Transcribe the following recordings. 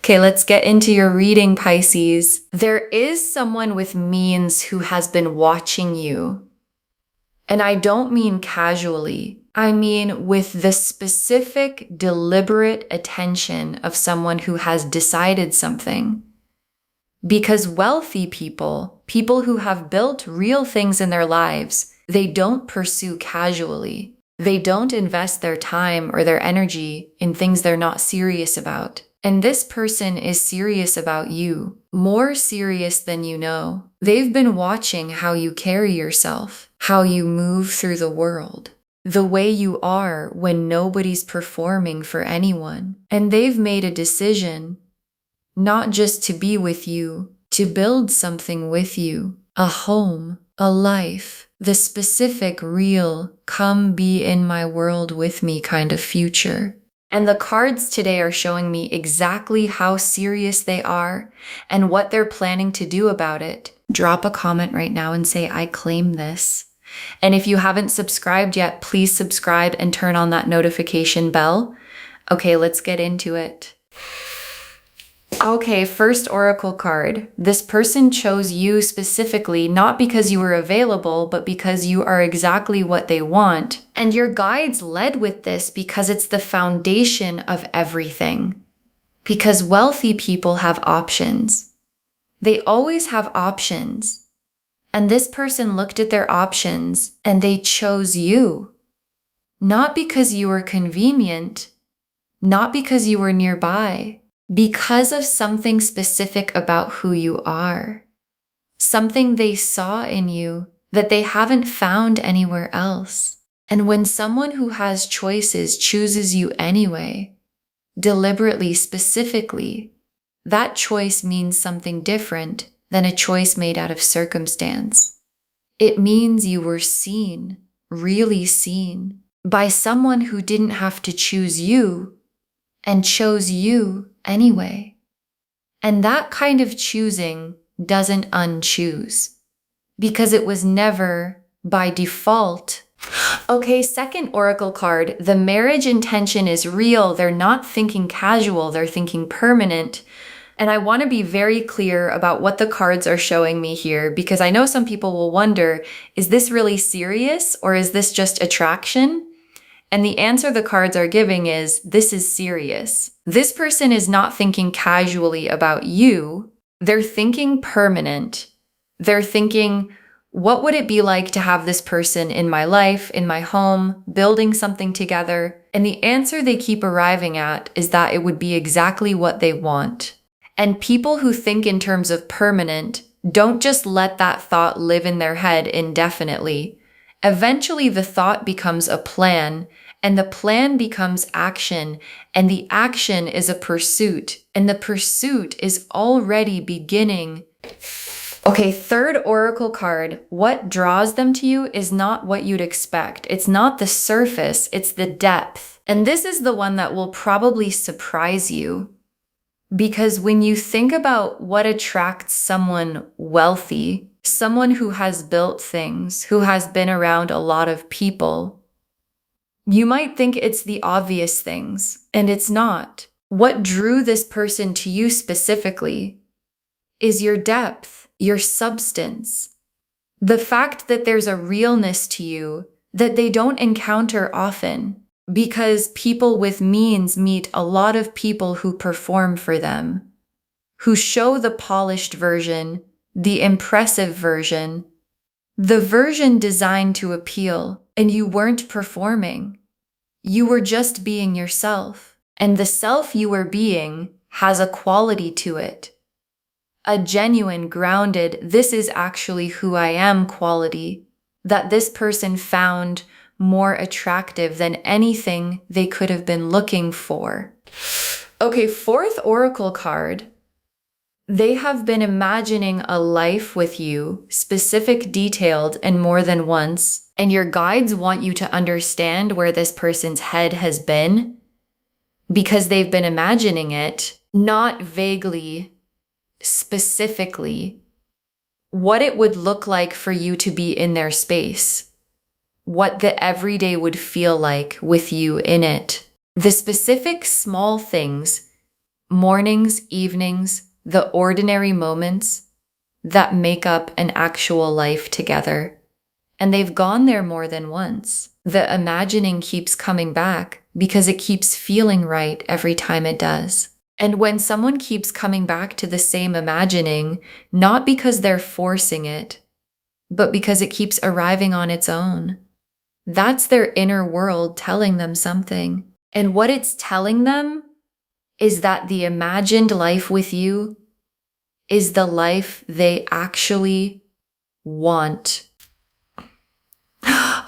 Okay, let's get into your reading, Pisces. There is someone with means who has been watching you. And I don't mean casually. I mean with the specific, deliberate attention of someone who has decided something. Because wealthy people, people who have built real things in their lives, they don't pursue casually. They don't invest their time or their energy in things they're not serious about. And this person is serious about you, more serious than you know. They've been watching how you carry yourself, how you move through the world, the way you are when nobody's performing for anyone. And they've made a decision not just to be with you, to build something with you, a home, a life, the specific, real, come be in my world with me kind of future. And the cards today are showing me exactly how serious they are and what they're planning to do about it. Drop a comment right now and say, I claim this. And if you haven't subscribed yet, please subscribe and turn on that notification bell. Okay, let's get into it. Okay, first oracle card. This person chose you specifically, not because you were available, but because you are exactly what they want. And your guides led with this because it's the foundation of everything. Because wealthy people have options. They always have options. And this person looked at their options and they chose you. Not because you were convenient, not because you were nearby. Because of something specific about who you are. Something they saw in you that they haven't found anywhere else. And when someone who has choices chooses you anyway, deliberately, specifically, that choice means something different than a choice made out of circumstance. It means you were seen, really seen, by someone who didn't have to choose you and chose you anyway. And that kind of choosing doesn't unchoose because it was never by default. Okay, second oracle card. The marriage intention is real. They're not thinking casual. They're thinking permanent. And I want to be very clear about what the cards are showing me here because I know some people will wonder, is this really serious or is this just attraction? And the answer the cards are giving is, this is serious. This person is not thinking casually about you. They're thinking permanent. They're thinking, what would it be like to have this person in my life, in my home, building something together? And the answer they keep arriving at is that it would be exactly what they want. And people who think in terms of permanent don't just let that thought live in their head indefinitely. Eventually, the thought becomes a plan, and the plan becomes action, and the action is a pursuit, and the pursuit is already beginning. Okay, third oracle card. What draws them to you is not what you'd expect. It's not the surface, it's the depth. And this is the one that will probably surprise you. Because when you think about what attracts someone wealthy, someone who has built things, who has been around a lot of people, you might think it's the obvious things, and it's not. What drew this person to you specifically is your depth, your substance. The fact that there's a realness to you that they don't encounter often, because people with means meet a lot of people who perform for them, who show the polished version, the impressive version, the version designed to appeal, and you weren't performing. You were just being yourself, and the self you were being has a quality to it. A genuine, grounded, this is actually who I am quality that this person found more attractive than anything they could have been looking for. Okay, fourth oracle card. They have been imagining a life with you, specific, detailed, and more than once, and your guides want you to understand where this person's head has been because they've been imagining it, not vaguely, specifically, what it would look like for you to be in their space. What the everyday would feel like with you in it. The specific small things Mornings, evenings, the ordinary moments that make up an actual life together. And they've gone there more than once. The imagining keeps coming back because it keeps feeling right every time it does. And when someone keeps coming back to the same imagining, not because they're forcing it, but because it keeps arriving on its own, that's their inner world telling them something. And what it's telling them is that the imagined life with you is the life they actually want.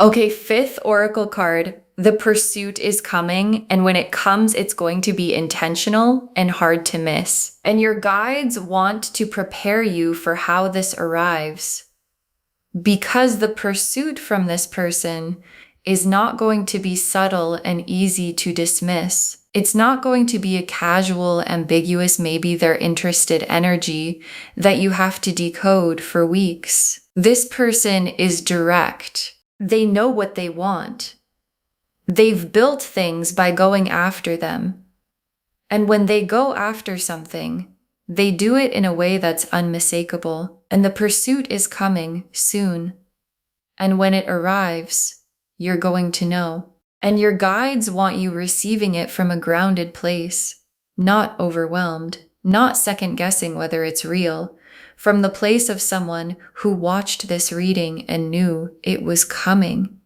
Okay, fifth oracle card. The pursuit is coming, and when it comes, it's going to be intentional and hard to miss. And your guides want to prepare you for how this arrives, because the pursuit from this person is not going to be subtle and easy to dismiss. It's not going to be a casual, ambiguous, maybe they're interested energy that you have to decode for weeks. This person is direct. They know what they want. They've built things by going after them. And when they go after something, they do it in a way that's unmistakable. And the pursuit is coming soon. And when it arrives, you're going to know. And your guides want you receiving it from a grounded place, not overwhelmed, not second-guessing whether it's real, from the place of someone who watched this reading and knew it was coming.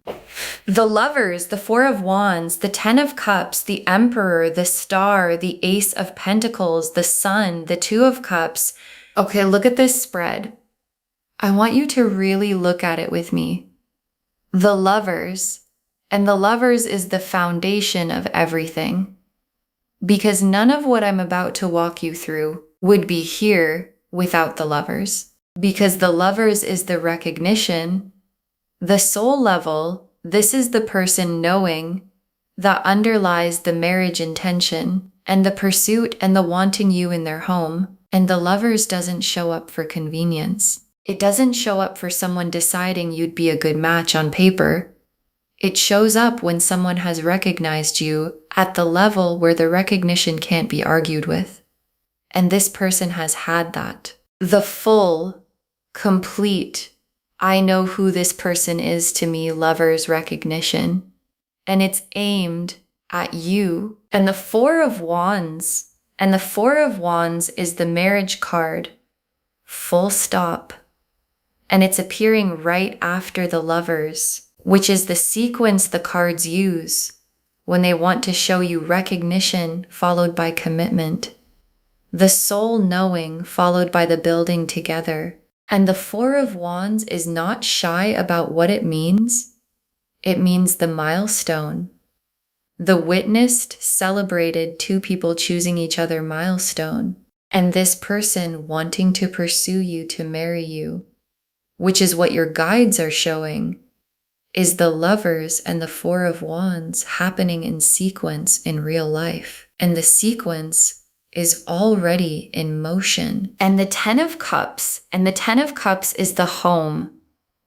The Lovers, the Four of Wands, the Ten of Cups, the Emperor, the Star, the Ace of Pentacles, the Sun, the Two of Cups. Okay, look at this spread. I want you to really look at it with me. The Lovers, and the Lovers is the foundation of everything. Because none of what I'm about to walk you through would be here without the Lovers. Because the Lovers is the recognition. The soul level, this is the person knowing that underlies the marriage intention and the pursuit and the wanting you in their home. And the Lovers doesn't show up for convenience. It doesn't show up for someone deciding you'd be a good match on paper. It shows up when someone has recognized you at the level where the recognition can't be argued with. And this person has had that. The full, complete, I know who this person is to me, Lovers recognition. And it's aimed at you. And the Four of Wands, and the Four of Wands is the marriage card, full stop. And it's appearing right after the Lovers, which is the sequence the cards use when they want to show you recognition followed by commitment. The soul knowing followed by the building together. And the Four of Wands is not shy about what it means. It means the milestone. The witnessed, celebrated two people choosing each other milestone. And this person wanting to pursue you to marry you, which is what your guides are showing, is the Lovers and the Four of Wands happening in sequence in real life. And the sequence is already in motion. And the Ten of Cups, and the Ten of Cups is the home,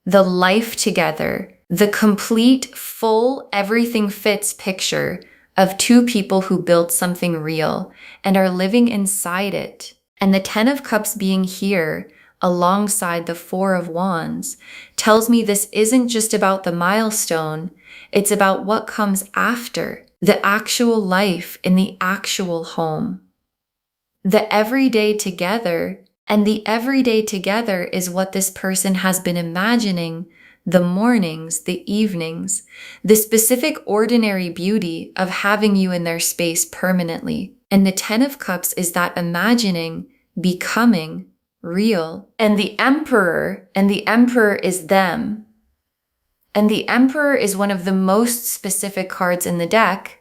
the life together, the complete, full, everything fits picture of two people who built something real and are living inside it. And the Ten of Cups being here alongside the Four of Wands tells me this isn't just about the milestone, it's about what comes after, the actual life in the actual home. The everyday together, and the everyday together is what this person has been imagining, the mornings, the evenings, the specific ordinary beauty of having you in their space permanently. And the Ten of Cups is that imagining becoming real. And the Emperor is them. And the Emperor is one of the most specific cards in the deck.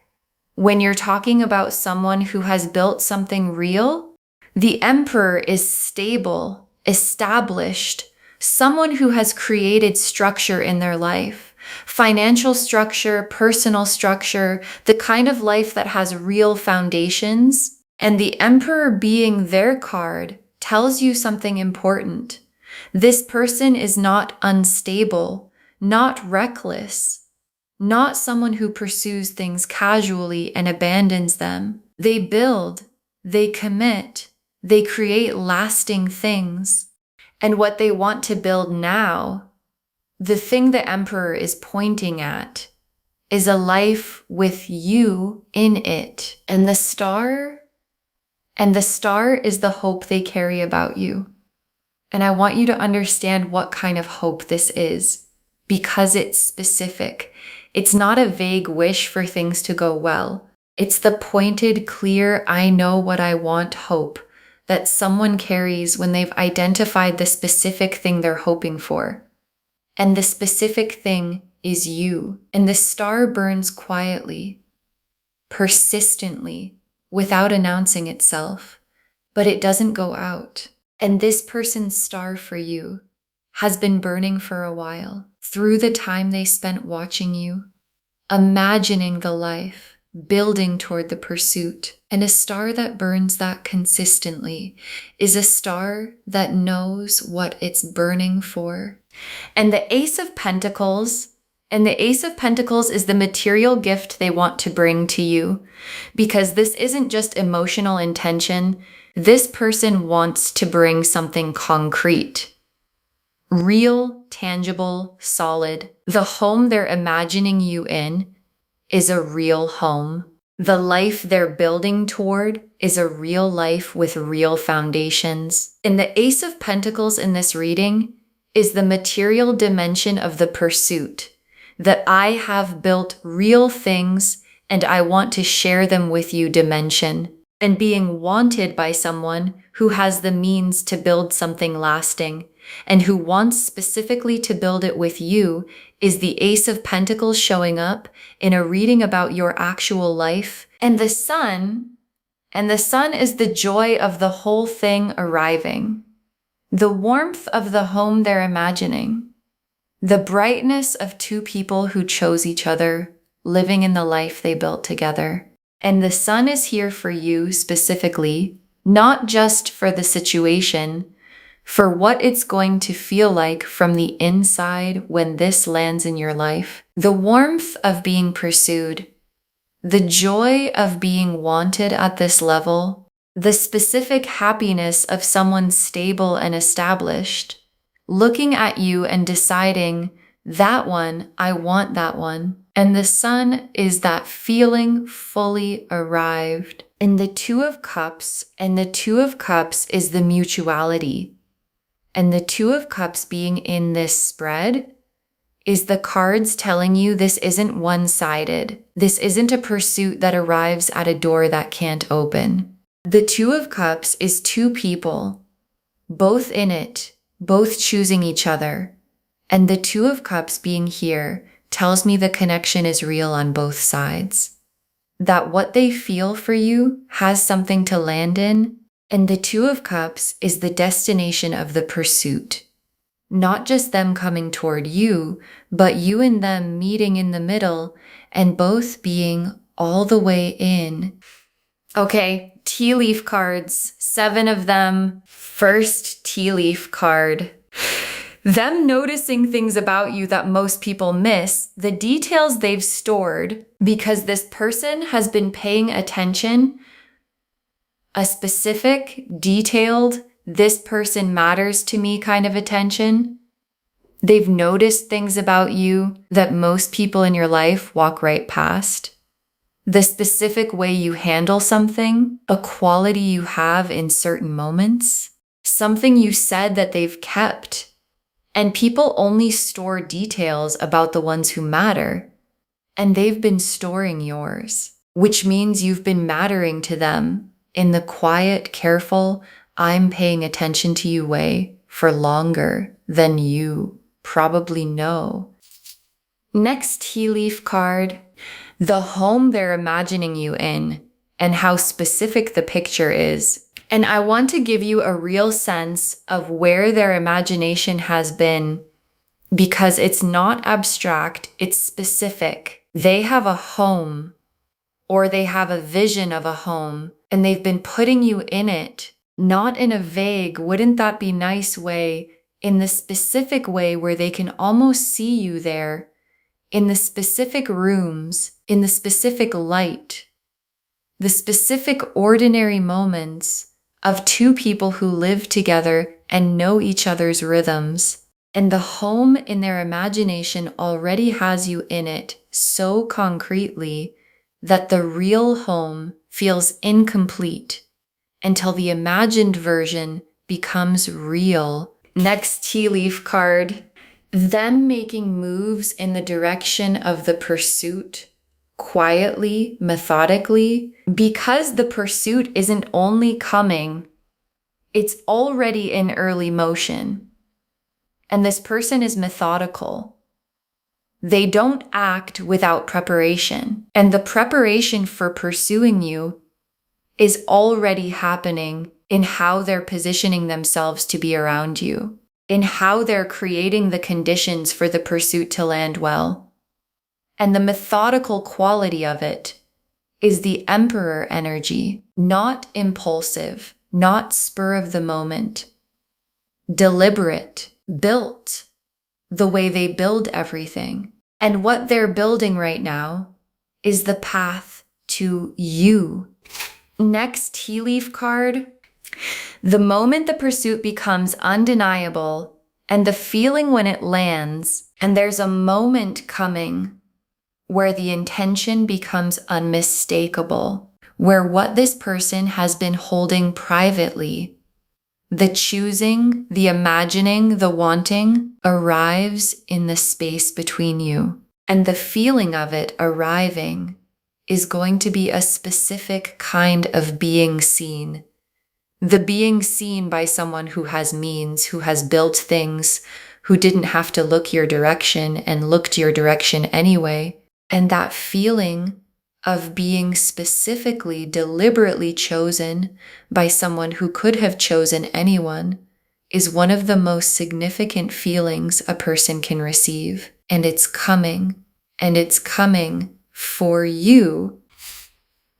When you're talking about someone who has built something real, the Emperor is stable, established, someone who has created structure in their life, financial structure, personal structure, the kind of life that has real foundations. And the Emperor being their card tells you something important. This person is not unstable, not reckless, not someone who pursues things casually and abandons them. They build, they commit, they create lasting things. And what they want to build now, the thing the Emperor is pointing at, is a life with you in it. And the star is the hope they carry about you. And I want you to understand what kind of hope this is, because it's specific. It's not a vague wish for things to go well. It's the pointed, clear, I know what I want hope that someone carries when they've identified the specific thing they're hoping for. And the specific thing is you. And the star burns quietly, persistently, without announcing itself, but it doesn't go out. And this person's star for you has been burning for a while, through the time they spent watching you, imagining the life, building toward the pursuit. And a star that burns that consistently is a star that knows what it's burning for. And the Ace of Pentacles is the material gift they want to bring to you, because this isn't just emotional intention. This person wants to bring something concrete, real, tangible, solid. The home they're imagining you in is a real home. The life they're building toward is a real life with real foundations. And the Ace of Pentacles in this reading is the material dimension of the pursuit, that I have built real things and I want to share them with you dimension. And being wanted by someone who has the means to build something lasting and who wants specifically to build it with you is the Ace of Pentacles showing up in a reading about your actual life. And the sun is the joy of the whole thing arriving, the warmth of the home they're imagining, the brightness of two people who chose each other, living in the life they built together. And the sun is here for you specifically, not just for the situation, for what it's going to feel like from the inside when this lands in your life. The warmth of being pursued, the joy of being wanted at this level, the specific happiness of someone stable and established, looking at you and deciding, that one, I want that one. And the sun is that feeling fully arrived. And the Two of Cups is the mutuality. And the Two of Cups being in this spread is the cards telling you this isn't one-sided. This isn't a pursuit that arrives at a door that can't open. The Two of Cups is two people, both in it, both choosing each other. And the Two of Cups being here tells me the connection is real on both sides. That what they feel for you has something to land in. And the Two of Cups is the destination of the pursuit. Not just them coming toward you, but you and them meeting in the middle and both being all the way in. Okay, tea leaf cards, 7 of them. First tea leaf card. Them noticing things about you that most people miss, the details they've stored, because this person has been paying attention, a specific, detailed, this person matters to me kind of attention. They've noticed things about you that most people in your life walk right past. The specific way you handle something, a quality you have in certain moments, something you said that they've kept. And people only store details about the ones who matter. And they've been storing yours, which means you've been mattering to them in the quiet, careful, I'm paying attention to you way for longer than you probably know. Next tea leaf card, the home they're imagining you in and how specific the picture is. And I want to give you a real sense of where their imagination has been, because it's not abstract, it's specific. They have a home, or they have a vision of a home, and they've been putting you in it, not in a vague, wouldn't that be nice way, in the specific way where they can almost see you there, in the specific rooms, in the specific light. the specific ordinary moments of two people who live together and know each other's rhythms. And the home in their imagination already has you in it so concretely that the real home feels incomplete until the imagined version becomes real. Next tea leaf card, them making moves in the direction of the pursuit, quietly, methodically, because the pursuit isn't only coming, it's already in early motion. And this person is methodical. They don't act without preparation. And the preparation for pursuing you is already happening in how they're positioning themselves to be around you, in how they're creating the conditions for the pursuit to land well. And the methodical quality of it is the Emperor energy, not impulsive, not spur of the moment, deliberate, built the way they build everything. And what they're building right now is the path to you. Next tea leaf card, the moment the pursuit becomes undeniable and the feeling when it lands, and there's a moment coming where the intention becomes unmistakable, where what this person has been holding privately, the choosing, the imagining, the wanting, arrives in the space between you. And the feeling of it arriving is going to be a specific kind of being seen. The being seen by someone who has means, who has built things, who didn't have to look your direction and looked your direction anyway. And that feeling of being specifically, deliberately chosen by someone who could have chosen anyone is one of the most significant feelings a person can receive. And it's coming for you.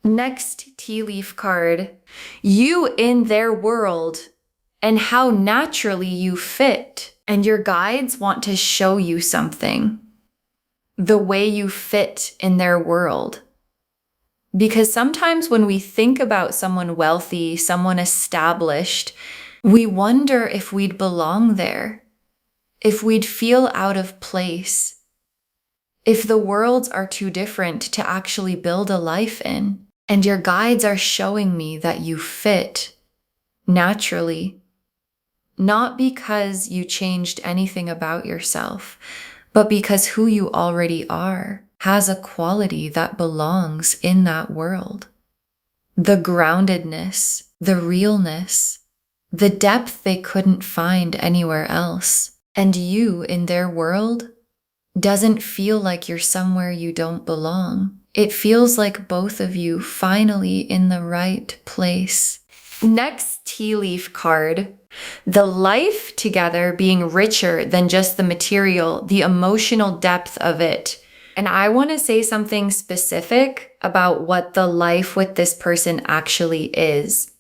Next tea leaf card, you in their world and how naturally you fit. And your guides want to show you something, the way you fit in their world. Because sometimes when we think about someone wealthy, someone established, we wonder if we'd belong there, if we'd feel out of place, if the worlds are too different to actually build a life in. And your guides are showing me that you fit naturally, not because you changed anything about yourself, but because who you already are has a quality that belongs in that world. The groundedness, the realness, the depth they couldn't find anywhere else. And you in their world doesn't feel like you're somewhere you don't belong. It feels like both of you finally in the right place. Next tea leaf card, the life together being richer than just the material, the emotional depth of it. And I want to say something specific about what the life with this person actually is.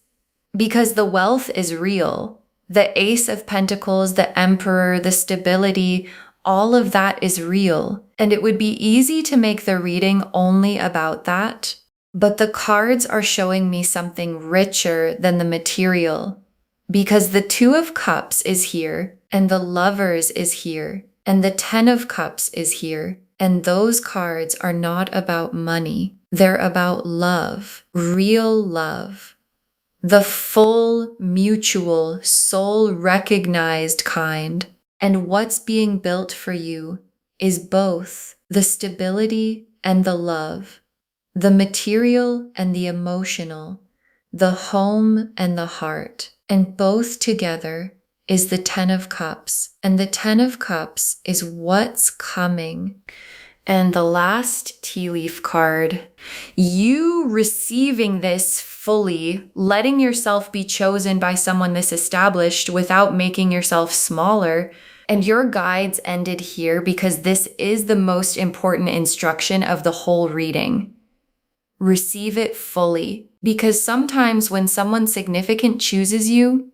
Because the wealth is real. The Ace of Pentacles, the Emperor, the stability, all of that is real. And it would be easy to make the reading only about that. But the cards are showing me something richer than the material. Because the Two of Cups is here, and the Lovers is here, and the Ten of Cups is here. And those cards are not about money. They're about love, real love. The full, mutual, soul-recognized kind. And what's being built for you is both the stability and the love, the material and the emotional, the home and the heart. And both together is the Ten of Cups. And the Ten of Cups is what's coming. And the last tea leaf card, you receiving this fully, letting yourself be chosen by someone this established without making yourself smaller. And your guides ended here because this is the most important instruction of the whole reading. Receive it fully. Because sometimes when someone significant chooses you,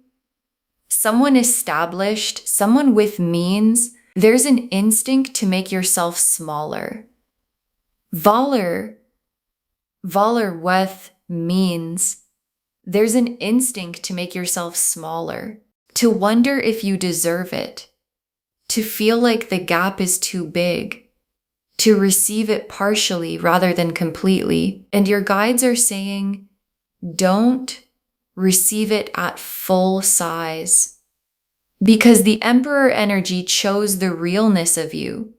someone established, someone with means, there's an instinct to make yourself smaller. Valer with means. There's an instinct to make yourself smaller, to wonder if you deserve it, to feel like the gap is too big, to receive it partially rather than completely. And your guides are saying, don't receive it at full size. Because the Emperor energy chose the realness of you,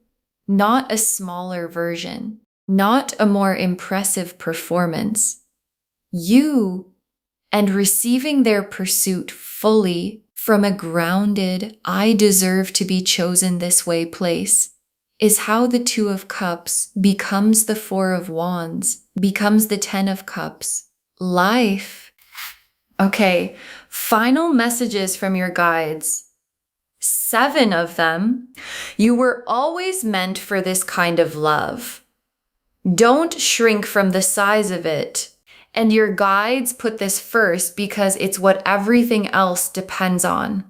not a smaller version, not a more impressive performance. You, and receiving their pursuit fully from a grounded, I deserve to be chosen this way place, is how the Two of Cups becomes the Four of Wands, becomes the Ten of Cups. Life. Okay, final messages from your guides. 7 of them. You were always meant for this kind of love. Don't shrink from the size of it. And your guides put this first because it's what everything else depends on.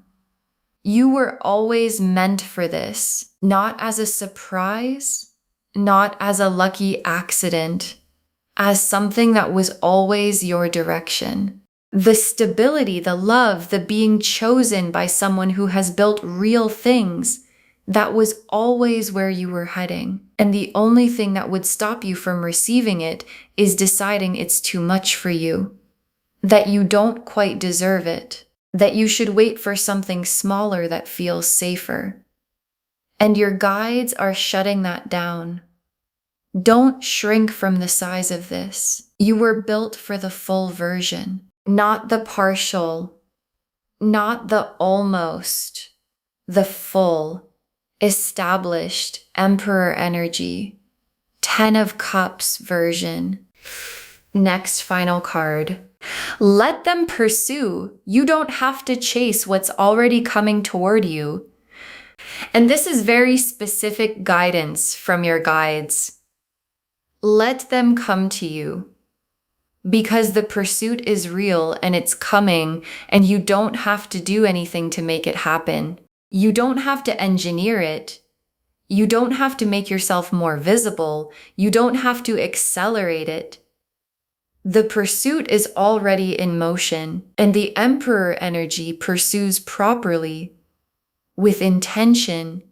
You were always meant for this, not as a surprise, not as a lucky accident, as something that was always your direction. The stability, the love, the being chosen by someone who has built real things, that was always where you were heading. And the only thing that would stop you from receiving it is deciding it's too much for you, that you don't quite deserve it, that you should wait for something smaller that feels safer. And your guides are shutting that down. Don't shrink from the size of this. You were built for the full version, not the partial, not the almost, the full, established Emperor energy, 10 of Cups version. Next final card. Let them pursue. You don't have to chase what's already coming toward you. And this is very specific guidance from your guides. Let them come to you. Because the pursuit is real and it's coming, and you don't have to do anything to make it happen. You don't have to engineer it. You don't have to make yourself more visible. You don't have to accelerate it. The pursuit is already in motion, and the Emperor energy pursues properly, with intention,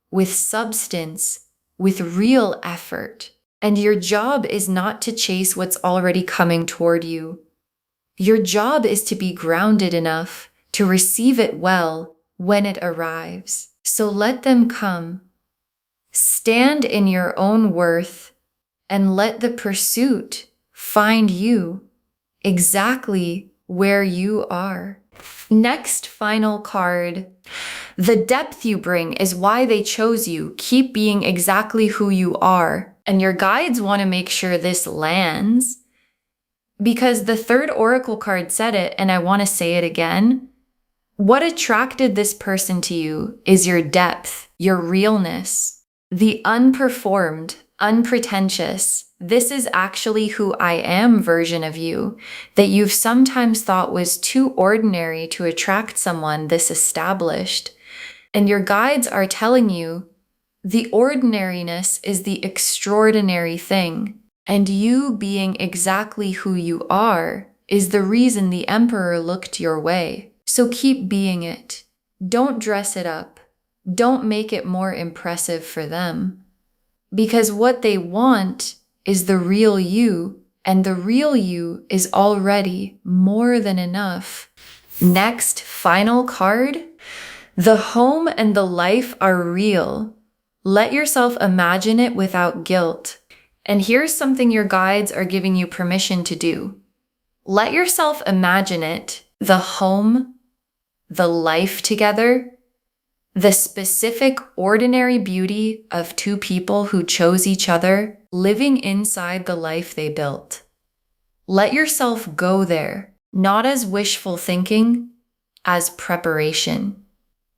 with substance, with real effort. And your job is not to chase what's already coming toward you. Your job is to be grounded enough to receive it well when it arrives. So let them come. Stand in your own worth and let the pursuit find you exactly where you are. Next final card. The depth you bring is why they chose you. Keep being exactly who you are. And your guides want to make sure this lands, because the third oracle card said it, and I want to say it again. What attracted this person to you is your depth, your realness, the unperformed, unpretentious, this is actually who I am version of you that you've sometimes thought was too ordinary to attract someone this established. And your guides are telling you the ordinariness is the extraordinary thing, and you being exactly who you are is the reason the Emperor looked your way. So keep being it. Don't dress it up. Don't make it more impressive for them. Because what they want is the real you, and the real you is already more than enough. Next, final card. The home and the life are real. Let yourself imagine it without guilt. And here's something your guides are giving you permission to do. Let yourself imagine it, the home, the life together, the specific ordinary beauty of two people who chose each other, living inside the life they built. Let yourself go there, not as wishful thinking, as preparation.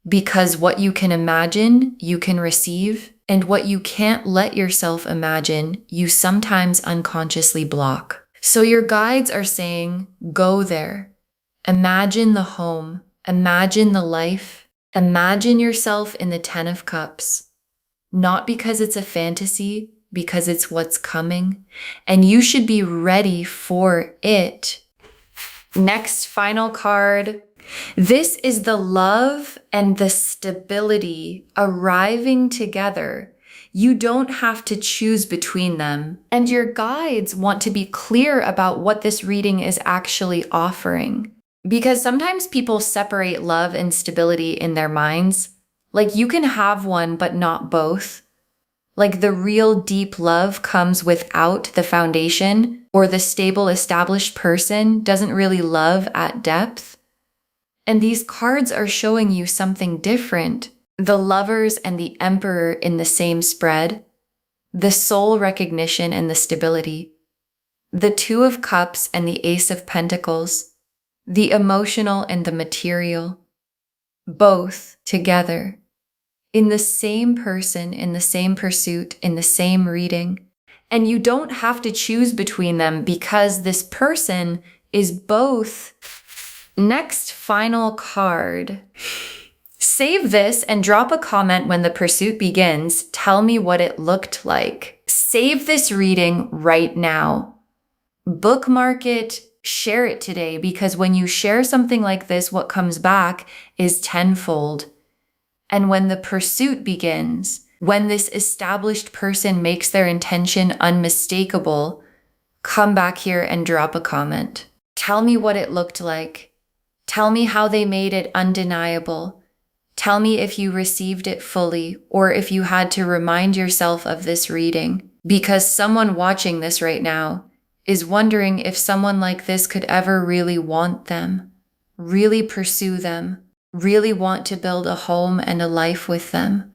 Because what you can imagine, you can receive, and what you can't let yourself imagine, you sometimes unconsciously block. So your guides are saying, go there. Imagine the home, imagine the life, imagine yourself in the 10 of Cups. Not because it's a fantasy, because it's what's coming, and you should be ready for it. Next, final card. This is the love and the stability arriving together. You don't have to choose between them. And your guides want to be clear about what this reading is actually offering. Because sometimes people separate love and stability in their minds. Like you can have one, but not both. Like the real deep love comes without the foundation, or the stable established person doesn't really love at depth. And these cards are showing you something different. The Lovers and the Emperor in the same spread, the soul recognition and the stability, the Two of Cups and the Ace of Pentacles, the emotional and the material, both together, in the same person, in the same pursuit, in the same reading. And you don't have to choose between them because this person is both. Next, final card. Save this and drop a comment when the pursuit begins. Tell me what it looked like. Save this reading right now. Bookmark it, share it today, because when you share something like this, what comes back is tenfold. And when the pursuit begins, when this established person makes their intention unmistakable, come back here and drop a comment. Tell me what it looked like. Tell me how they made it undeniable. Tell me if you received it fully, or if you had to remind yourself of this reading, because someone watching this right now is wondering if someone like this could ever really want them, really pursue them, really want to build a home and a life with them.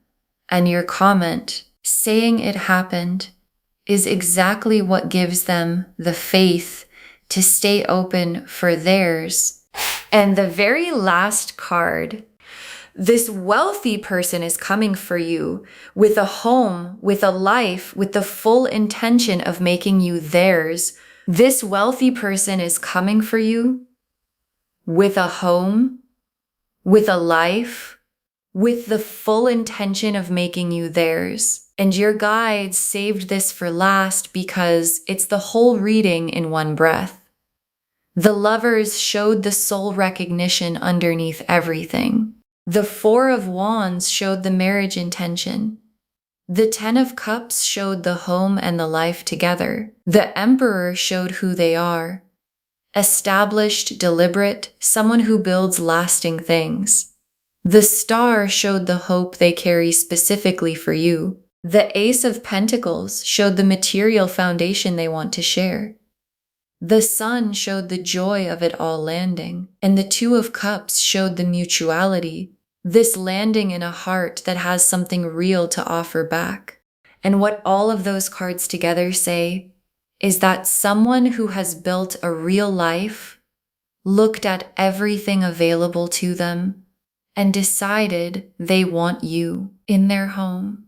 And your comment, saying it happened, is exactly what gives them the faith to stay open for theirs. And the very last card. This wealthy person is coming for you with a home, with a life, with the full intention of making you theirs. This wealthy person is coming for you with a home, with a life, with the full intention of making you theirs. And your guides saved this for last because it's the whole reading in one breath. The Lovers showed the soul recognition underneath everything. The Four of Wands showed the marriage intention. The Ten of Cups showed the home and the life together. The Emperor showed who they are. Established, deliberate, someone who builds lasting things. The Star showed the hope they carry specifically for you. The Ace of Pentacles showed the material foundation they want to share. The Sun showed the joy of it all landing. And the Two of Cups showed the mutuality. This landing in a heart that has something real to offer back. And what all of those cards together say is that someone who has built a real life, looked at everything available to them, and decided they want you in their home,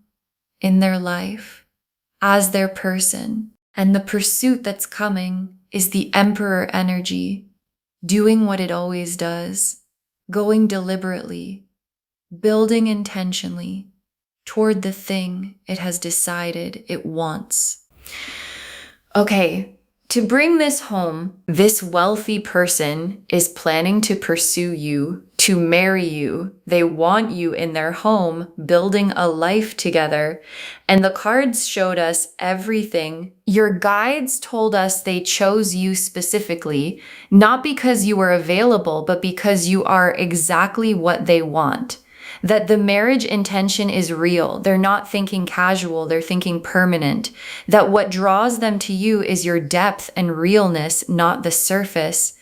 in their life, as their person. And the pursuit that's coming is the Emperor energy, doing what it always does, going deliberately, building intentionally toward the thing it has decided it wants. Okay, to bring this home, this wealthy person is planning to pursue you, to marry you. They want you in their home, building a life together. And the cards showed us everything. Your guides told us they chose you specifically, not because you were available, but because you are exactly what they want. That the marriage intention is real. They're not thinking casual, they're thinking permanent. That what draws them to you is your depth and realness, not the surface.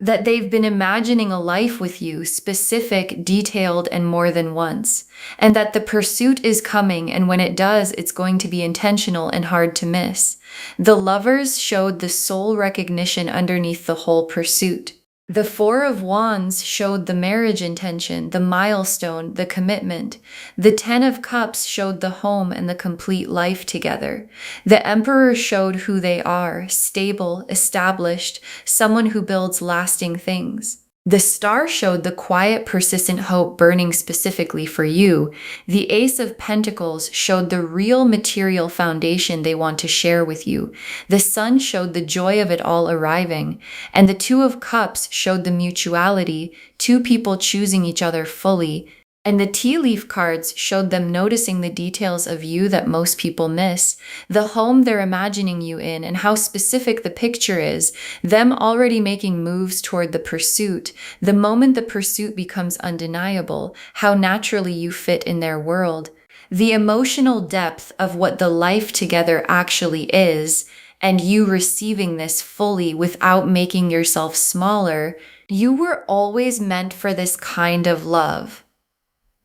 That they've been imagining a life with you, specific, detailed, and more than once. And that the pursuit is coming, and when it does, it's going to be intentional and hard to miss. The Lovers showed the soul recognition underneath the whole pursuit. The Four of Wands showed the marriage intention, the milestone, the commitment. The Ten of Cups showed the home and the complete life together. The Emperor showed who they are, stable, established, someone who builds lasting things. The star showed the quiet, persistent hope burning specifically for you. The Ace of Pentacles showed the real material foundation they want to share with you. The Sun showed the joy of it all arriving. And the Two of Cups showed the mutuality, two people choosing each other fully. And the tea leaf cards showed them noticing the details of you that most people miss, the home they're imagining you in and how specific the picture is, them already making moves toward the pursuit, the moment the pursuit becomes undeniable, how naturally you fit in their world, the emotional depth of what the life together actually is, and you receiving this fully without making yourself smaller. You were always meant for this kind of love.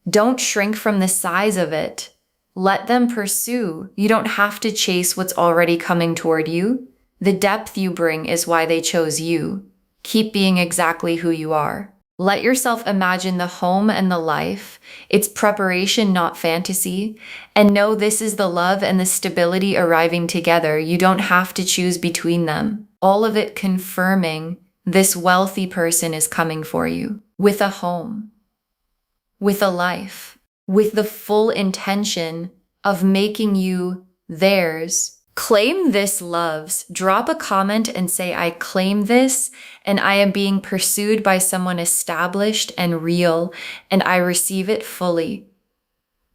Don't shrink from the size of it. Let them pursue. You don't have to chase what's already coming toward you. The depth you bring is why they chose you. Keep being exactly who you are. Let yourself imagine the home and the life. It's preparation, not fantasy. And know this is the love and the stability arriving together. You don't have to choose between them. All of it confirming this wealthy person is coming for you with a home, with a life, with the full intention of making you theirs. Claim this, loves. Drop a comment and say, I claim this, and I am being pursued by someone established and real, and I receive it fully.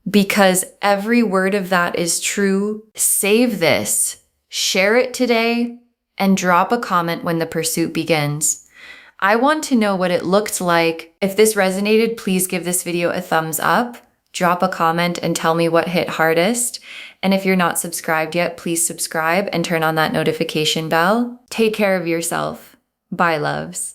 Because every word of that is true. Save this, share it today, and drop a comment when the pursuit begins. I want to know what it looked like. If this resonated, please give this video a thumbs up, drop a comment and tell me what hit hardest. And if you're not subscribed yet, please subscribe and turn on that notification bell. Take care of yourself. Bye, loves.